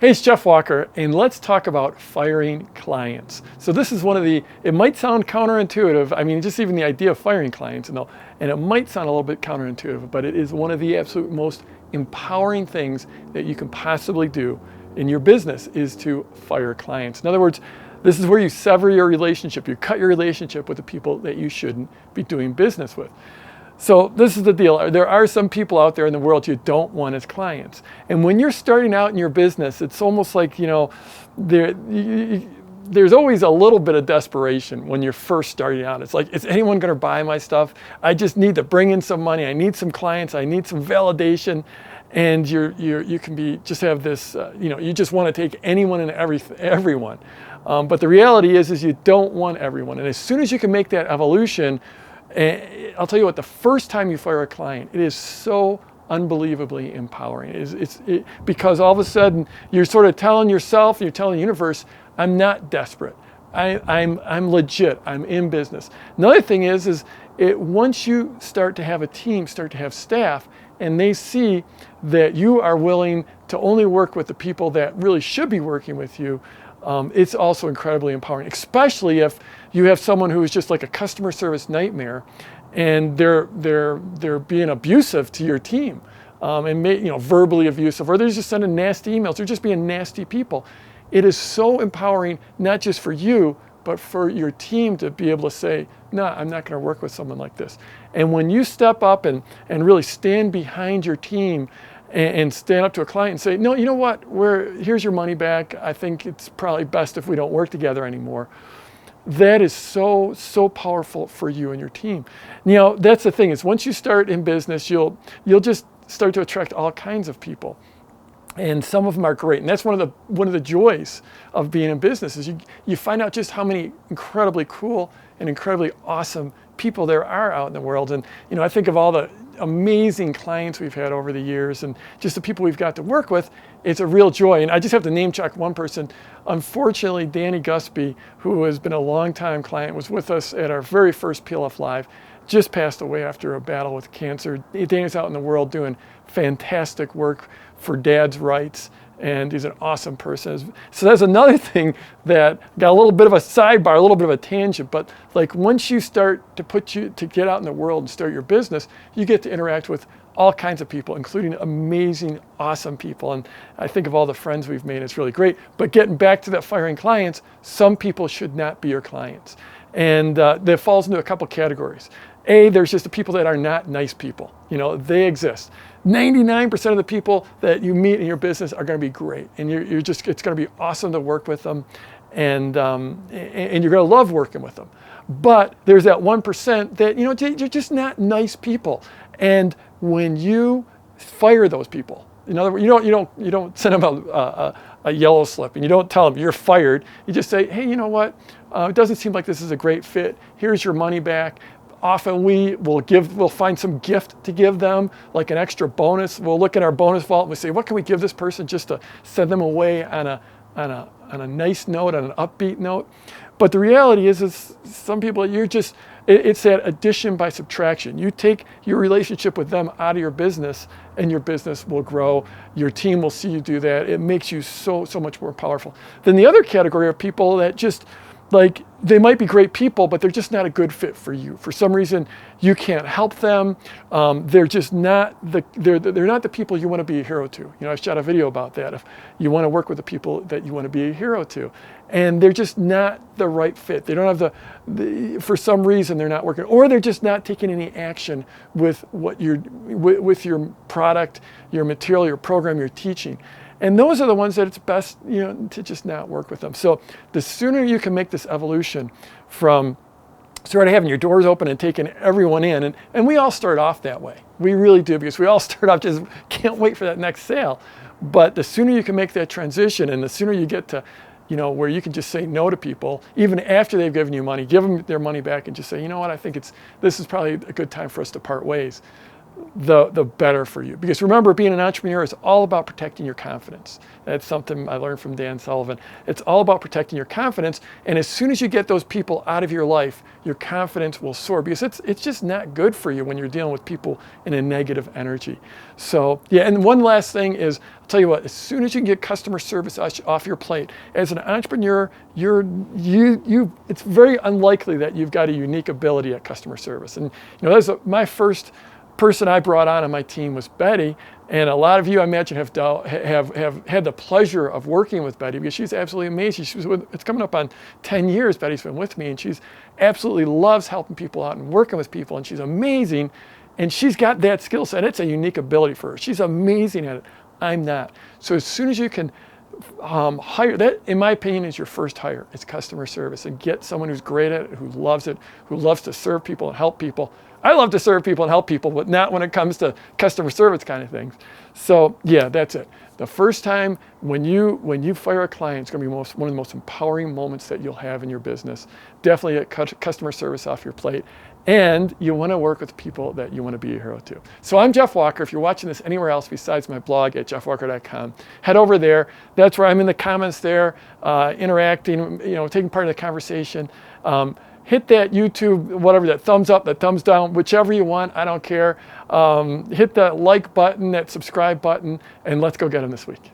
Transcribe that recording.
Hey, it's Jeff Walker, and let's talk about firing clients. So this is one of the, it might sound counterintuitive. I mean, just even the idea of firing clients, and it might sound a little bit counterintuitive, but it is one of the absolute most empowering things that you can possibly do in your business is to fire clients. In other words, this is where you sever your relationship. You cut your relationship with the people that you shouldn't be doing business with. So this is the deal. There are some people out there in the world you don't want as clients. And when you're starting out in your business, it's almost like, there's always a little bit of desperation when you're first starting out. It's like, is anyone going to buy my stuff? I just need to bring in some money. I need some clients. I need some validation. And you can be just have this, you just want to take anyone and everyone. But the reality is you don't want everyone. And as soon as you can make that evolution, I'll tell you what, the first time you fire a client, it is so unbelievably empowering. Because all of a sudden you're sort of telling yourself, you're telling the universe, I'm not desperate. I'm legit. I'm in business. Another thing is once you start to have a team, start to have staff, and they see that you are willing to only work with the people that really should be working with you, it's also incredibly empowering, especially if you have someone who is just like a customer service nightmare and they're being abusive to your team, and verbally abusive, or they're just sending nasty emails. They're just being nasty people. It is so empowering, not just for you, but for your team to be able to say, no, I'm not going to work with someone like this. And when you step up and really stand behind your team and stand up to a client and say, no, you know what, here's your money back. I think it's probably best if we don't work together anymore. That is so powerful for you and your team. That's the thing, is once you start in business, you'll just start to attract all kinds of people. And some of them are great. And that's one of the joys of being in business is you find out just how many incredibly cool and incredibly awesome people there are out in the world. And I think of all the amazing clients we've had over the years and just the people we've got to work with. It's a real joy. And I just have to name check one person. Unfortunately, Danny Gusby, who has been a longtime client, was with us at our very first PLF Live, just passed away after a battle with cancer. Danny's out in the world doing fantastic work for dad's rights, and he's an awesome person. So that's another thing that got a little bit of a sidebar, a little bit of a tangent, but like once you start to get out in the world and start your business, you get to interact with all kinds of people, including amazing, awesome people. And I think of all the friends we've made, it's really great. But getting back to that firing clients, some people should not be your clients. And that falls into a couple categories. There's just the people that are not nice people. They exist. 99% of the people that you meet in your business are going to be great, and it's going to be awesome to work with them, and you're going to love working with them. But there's that 1% that you're just not nice people, and when you fire those people, in other words, you don't send them a yellow slip, and you don't tell them you're fired. You just say, hey, you know what? It doesn't seem like this is a great fit. Here's your money back. Often we'll find some gift to give them, like an extra bonus. We'll look at our bonus vault and we say, what can we give this person just to send them away on a nice note, on an upbeat note? But the reality is some people, it's that addition by subtraction. You take your relationship with them out of your business and your business will grow. Your team will see you do that. It makes you so much more powerful. Then the other category are people that just, like, they might be great people, but they're just not a good fit for you. For some reason, you can't help them. They're just not they're not the people you want to be a hero to. I shot a video about that. If you want to work with the people that you want to be a hero to, and they're just not the right fit. They don't have for some reason they're not working, or they're just not taking any action with with your product, your material, your program, your teaching. And those are the ones that it's best, to just not work with them. So the sooner you can make this evolution from sort of having your doors open and taking everyone in, and we all start off that way. We really do, because we all start off just can't wait for that next sale. But the sooner you can make that transition, and the sooner you get to, where you can just say no to people, even after they've given you money, give them their money back and just say, you know what, I think this is probably a good time for us to part ways. the better for you. Because remember, being an entrepreneur is all about protecting your confidence. That's something I learned from Dan Sullivan. It's all about protecting your confidence. And as soon as you get those people out of your life, your confidence will soar, because it's just not good for you when you're dealing with people in a negative energy. So yeah, and one last thing is, I'll tell you what, as soon as you can get customer service off your plate, as an entrepreneur, it's very unlikely that you've got a unique ability at customer service. And that's my first person I brought on my team was Betty, and a lot of you, I imagine, have had the pleasure of working with Betty, because she's absolutely amazing. It's coming up on 10 years Betty's been with me, and she's absolutely loves helping people out and working with people, and she's amazing, and she's got that skill set. It's a unique ability for her. She's amazing at it. I'm not. So as soon as you can hire, that in my opinion is your first hire. It's customer service, and get someone who's great at it, who loves it, who loves to serve people and help people. I love to serve people and help people, but not when it comes to customer service kind of things. So yeah, that's it. The first time when you fire a client, it's going to be one of the most empowering moments that you'll have in your business. Definitely get customer service off your plate. And you want to work with people that you want to be a hero to. So I'm Jeff Walker. If you're watching this anywhere else besides my blog at jeffwalker.com, head over there. That's where I'm in the comments there, interacting, taking part in the conversation. Hit that YouTube, whatever, that thumbs up, that thumbs down, whichever you want, I don't care. Hit that like button, that subscribe button, and let's go get them this week.